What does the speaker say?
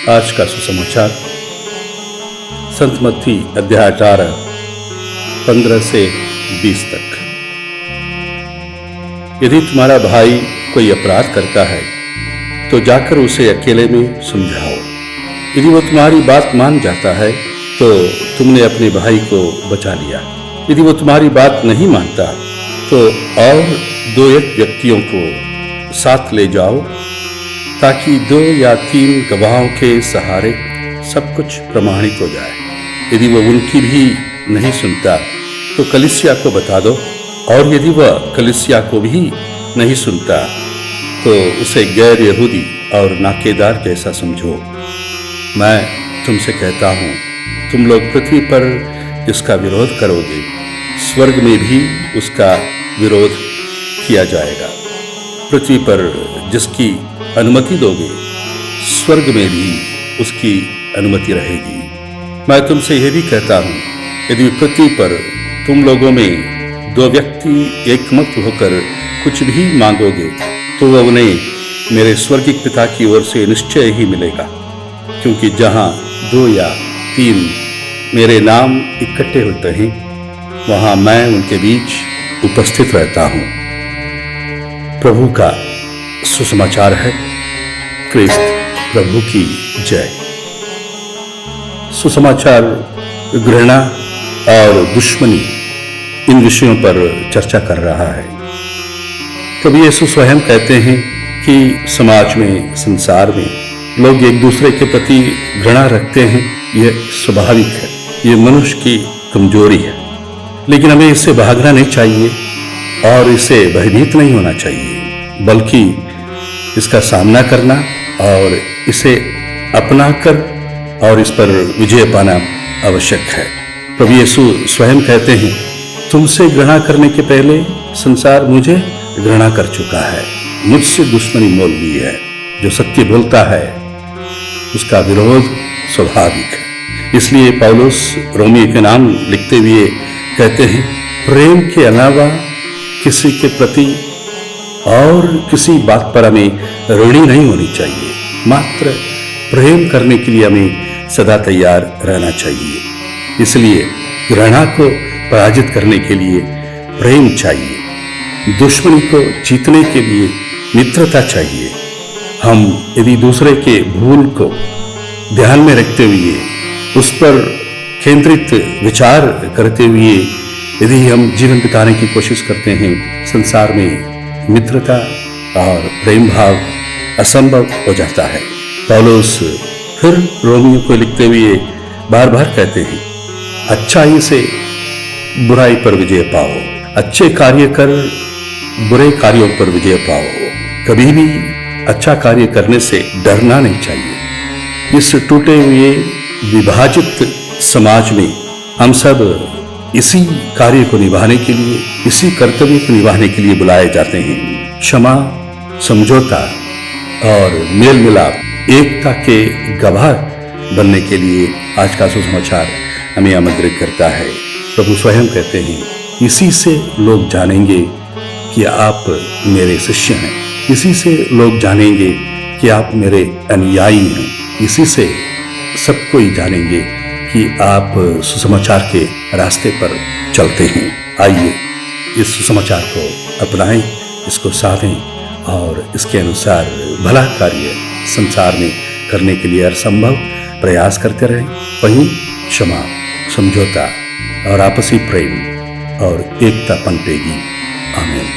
आज का सुसमाचार संत मत्ती अध्याय 18 15 से 20 तक। यदि तुम्हारा भाई कोई अपराध करता है तो जाकर उसे अकेले में समझाओ। यदि वो तुम्हारी बात मान जाता है तो तुमने अपने भाई को बचा लिया। यदि वो तुम्हारी बात नहीं मानता तो और 2-1 व्यक्तियों को साथ ले जाओ, ताकि 2 या 3 गवाहों के सहारे सब कुछ प्रमाणित हो जाए। यदि वह उनकी भी नहीं सुनता तो कलीसिया को बता दो, और यदि वह कलीसिया को भी नहीं सुनता तो उसे गैर यहूदी और नाकेदार जैसा समझो। मैं तुमसे कहता हूँ, तुम लोग पृथ्वी पर जिसका विरोध करोगे, स्वर्ग में भी उसका विरोध किया जाएगा। पृथ्वी पर जिसकी अनुमति दोगे, स्वर्ग में भी उसकी अनुमति रहेगी। मैं तुमसे यह भी कहता हूँ, यदि पृथ्वी पर तुम लोगों में 2 व्यक्ति एकमत होकर कुछ भी मांगोगे तो वह उन्हें मेरे स्वर्गिक पिता की ओर से निश्चय ही मिलेगा। क्योंकि जहाँ 2 या 3 मेरे नाम इकट्ठे होते हैं, वहाँ मैं उनके बीच उपस्थित रहता हूँ। प्रभु का सुसमाचार है। क्रिस्त प्रभु की जय। सुसमाचार घृणा और दुश्मनी, इन विषयों पर चर्चा कर रहा है। कभी यीशु स्वयं कहते हैं कि समाज में, संसार में लोग एक दूसरे के प्रति घृणा रखते हैं। यह स्वाभाविक है, यह मनुष्य की कमजोरी है। लेकिन हमें इससे भागना नहीं चाहिए और इससे भयभीत नहीं होना चाहिए, बल्कि इसका सामना करना और इसे अपनाकर और इस पर विजय पाना आवश्यक है। प्रभु यीशु स्वयं कहते हैं, तुमसे घृणा करने के पहले संसार मुझे घृणा कर चुका है। मुझसे दुश्मनी मोल ली है। जो सत्य बोलता है उसका विरोध स्वाभाविक है। इसलिए पौलुस रोमियो के नाम लिखते हुए कहते हैं, प्रेम के अलावा किसी के प्रति और किसी बात पर हमें ऋणी नहीं होनी चाहिए। मात्र प्रेम करने के लिए हमें सदा तैयार रहना चाहिए। इसलिए घृणा को पराजित करने के लिए प्रेम चाहिए। दुश्मनी को जीतने के लिए मित्रता चाहिए। हम यदि दूसरे के भूल को ध्यान में रखते हुए, उस पर केंद्रित विचार करते हुए यदि हम जीवन बिताने की कोशिश करते हैं, संसार में मित्रता और प्रेम भाव असंभव हो जाता है। पौलुस फिर रोमियो को लिखते हुए बार बार कहते हैं, अच्छाई से बुराई पर विजय पाओ। अच्छे कार्य कर बुरे कार्यों पर विजय पाओ। कभी भी अच्छा कार्य करने से डरना नहीं चाहिए। इस टूटे हुए विभाजित समाज में हम सब इसी कार्य को निभाने के लिए, इसी कर्तव्य को निभाने के लिए बुलाए जाते हैं। क्षमा, समझौता और मेल मिलाप, एकता के गवाह बनने के लिए आज का सुसमाचार हमें आमंत्रित करता है। प्रभु स्वयं कहते हैं, इसी से लोग जानेंगे कि आप मेरे शिष्य हैं। इसी से लोग जानेंगे कि आप मेरे अनुयायी हैं। इसी से सब कोई जानेंगे कि आप सुसमाचार के रास्ते पर चलते हैं। आइए इस सुसमाचार को अपनाएं, इसको साधें और इसके अनुसार भला कार्य संसार में करने के लिए हर संभव प्रयास करते रहें। वहीं क्षमा, समझौता और आपसी प्रेम और एकता पनपेगी। आमीन।